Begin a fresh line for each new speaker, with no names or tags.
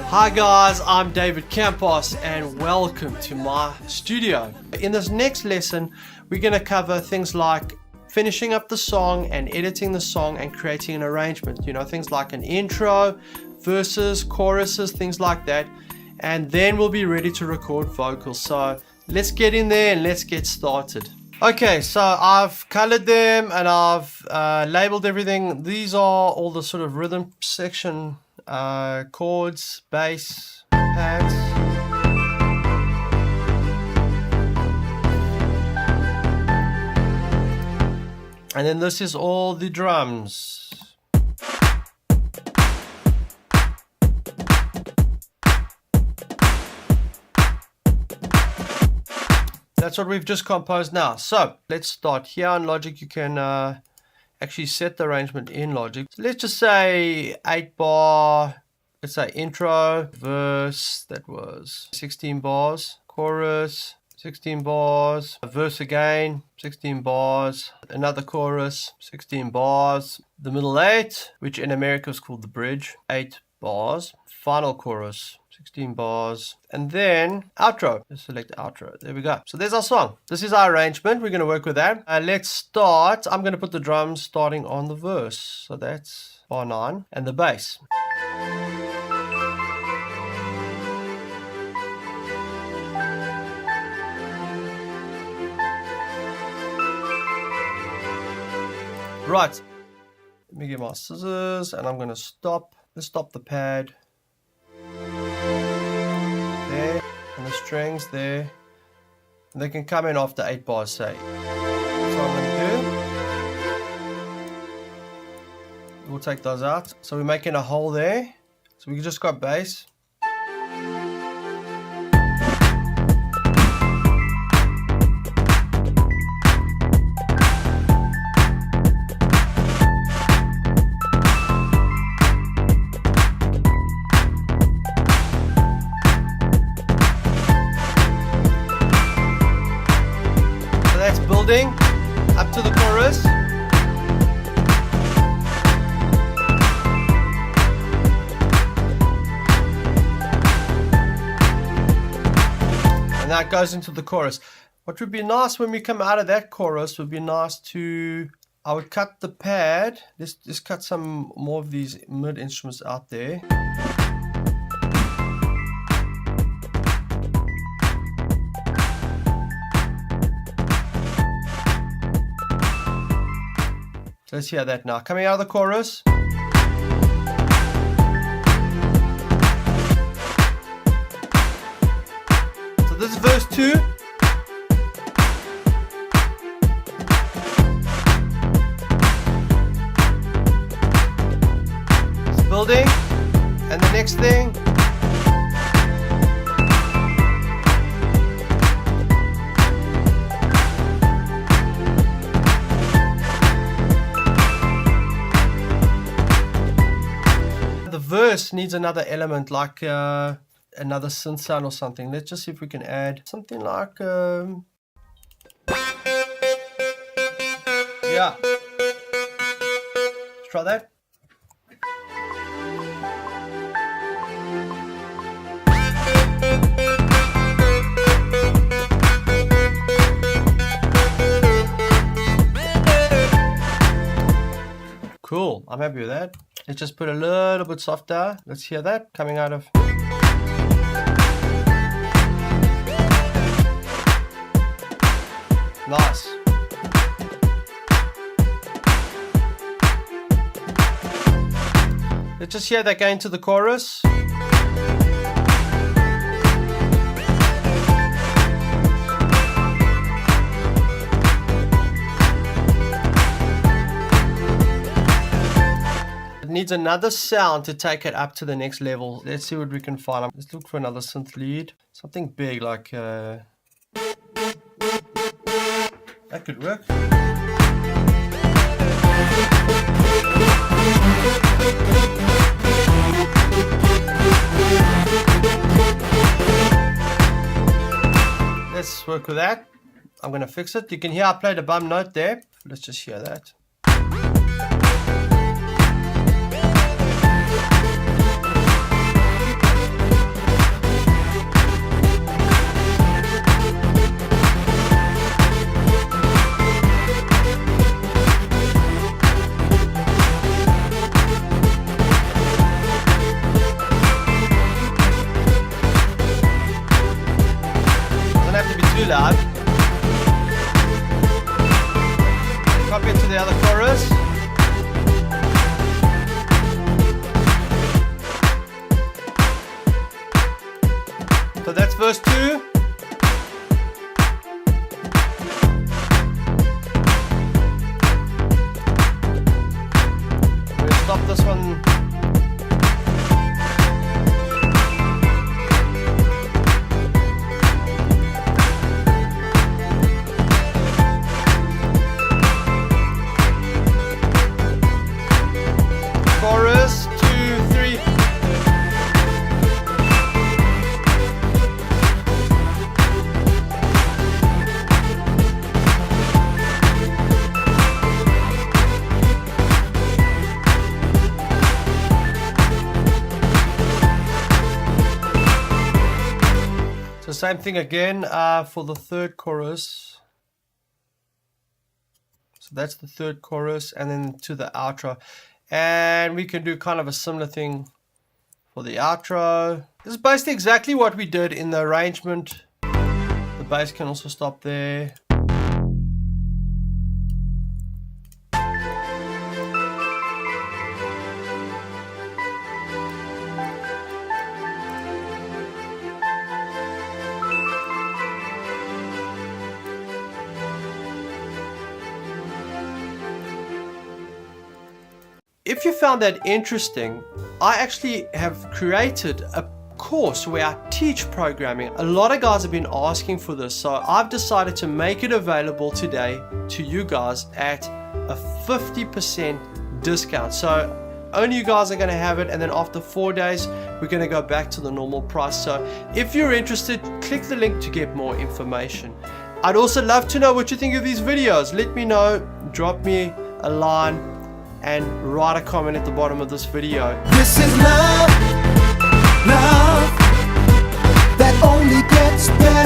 Hi guys, I'm David Campos and welcome to my studio. In this next lesson, we're going to cover things like finishing up the song and editing the song and creating an arrangement. You know, things like an intro, verses, choruses, things like that. And then we'll be ready to record vocals. So let's get in there and let's get started. Okay, so I've colored them and I've labeled everything. These are all the sort of rhythm section chords, bass, pads. And then this is all the drums. That's what we've just composed now. So let's start here in Logic. You can actually set the arrangement in Logic. So let's just say 8 bar, let's say intro, verse, that was 16 bars, chorus, 16 bars, a verse again, 16 bars, another chorus, 16 bars, the middle 8, which in America is called the bridge, 8 bars, final chorus, 16 bars, and then outro. Let's select outro. There we go. So there's our song. This is our arrangement. We're going to work with that. Let's start. I'm going to put the drums starting on the verse. So that's bar 9 and the bass. Right. Let me get my scissors and I'm going to stop. Let's stop the pad. There, and the strings there, and they can come in after 8 bars, say. So I'm going to do, we'll take those out. So we're making a hole there, so we just got bass. Up to the chorus. And that goes into the chorus. What would be nice when we come out of that chorus would be nice to, I would cut the pad. Let's just cut some more of these mid instruments out there. Let's hear that now. Coming out of the chorus. So this is verse 2. It's building. And the next thing. Verse needs another element like another synth sound or something. Let's just see if we can add something like yeah, let's try that. Cool, I'm happy with that. Let's just put a little bit softer. Let's hear that coming out of. Nice. Let's just hear that going to the chorus. Needs another sound to take it up to the next level. Let's see what we can find. Let's look for another synth lead. Something big like that could work. Let's work with that. I'm going to fix it. You can hear I played a bum note there. Let's just hear that. So that's verse 2. We'll stop this one. Chorus 2, 3. So same thing again for the third chorus. So that's the third chorus, and then to the outro. And we can do kind of a similar thing for the outro. This is basically exactly what we did in the arrangement. The bass can also stop there. If you found that interesting, I actually have created a course where I teach programming. A lot of guys have been asking for this, so I've decided to make it available today to you guys at a 50% discount. So only you guys are going to have it, and then after 4 days we're going to go back to the normal price. So if you're interested, click the link to get more information. I'd also love to know what you think of these videos. Let me know, drop me a line, and write a comment at the bottom of this video.
This is love, love that only gets better.